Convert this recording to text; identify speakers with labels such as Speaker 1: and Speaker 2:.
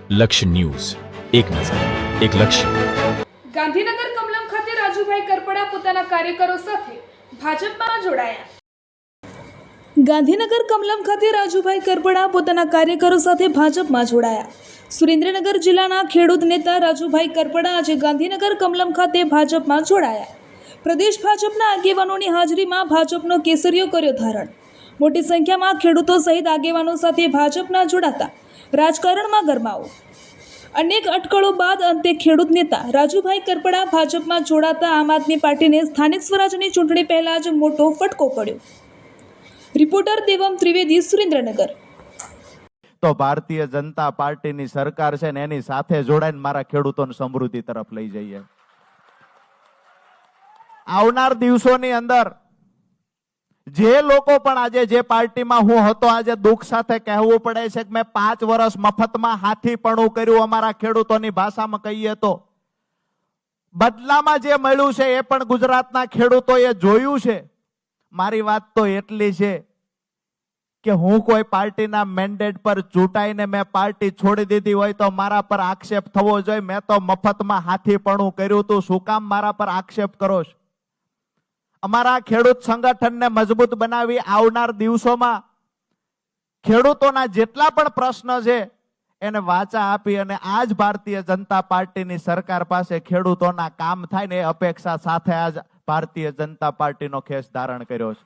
Speaker 1: લક્ષ્ય ન્યૂઝ, એક નજર, એક લક્ષ્ય.
Speaker 2: ગાંધીનગર કમલમ ખાતે રાજુભાઈ કરપડા પોતાના કાર્યકરો સાથે ભાજપમાં જોડાયા. ગાંધીનગર કમલમ ખાતે રાજુભાઈ કરપડા પોતાના કાર્યકરો સાથે ભાજપમાં જોડાયા. સુરેન્દ્રનગર જિલ્લાના ખેડૂત નેતા રાજુભાઈ કરપડા આજે ગાંધીનગર કમલમ ખાતે ભાજપમાં જોડાયા. પ્રદેશ ભાજપના આગેવાનોની હાજરીમાં ભાજપનો કેસરીયો કર્યો ધારણ. મોટી સંખ્યામાં ખેડૂતો સહિત આગેવાનો સાથે ભાજપના જોડાતા રાજકારણમાં ગરમાવો. અનેક અટકળો બાદ અંતે ખેડૂત નેતા રાજુભાઈ કરપડા ભાજપમાં જોડાતા આમ આદમી પાર્ટીને સ્થાનિક સ્વરાજની ચૂંટણી પહેલા જ મોટો ફટકો પડ્યો. રિપોર્ટર દેવમ ત્રિવેદી, સુરેન્દ્રનગર.
Speaker 3: તો ભારતીય જનતા પાર્ટીની સરકાર છે ને એની સાથે જોડાઈને મારા ખેડૂતોને સમૃદ્ધિ તરફ લઈ જઈએ. આવનાર દિવસોની અંદર જે લોકો પણ આજે જે પાર્ટીમાં હું હતો, આજે દુઃખ સાથે કહેવું પડે છે કે મેં 5 વર્ષ મફતમાં હાથીપણું કર્યું. અમારા ખેડૂતોની ભાષામાં કહીએ તો બદલામાં જે મળ્યું છે એ પણ ગુજરાતના ખેડૂતોએ જોયું છે. મારી વાત તો એટલી છે કે હું કોઈ પાર્ટીના મેન્ડેટ પર ચૂંટાઈને મેં પાર્ટી છોડી દીધી હોય તો મારા પર આક્ષેપ થવો જોઈએ. મેં તો મફતમાં હાથીપણું કર્યું હતું, શું કામ મારા પર આક્ષેપ કરો છો? અમારા ખેડૂત સંગઠનને મજબૂત બનાવી આવનાર દિવસોમાં ખેડૂતોના જેટલા પણ પ્રશ્ન છે એને વાચા આપી અને આજ ભારતીય જનતા પાર્ટીની સરકાર પાસે ખેડૂતોના કામ થાય ને એ અપેક્ષા સાથે આજ ભારતીય જનતા પાર્ટીનો ખેસ ધારણ કર્યો છે.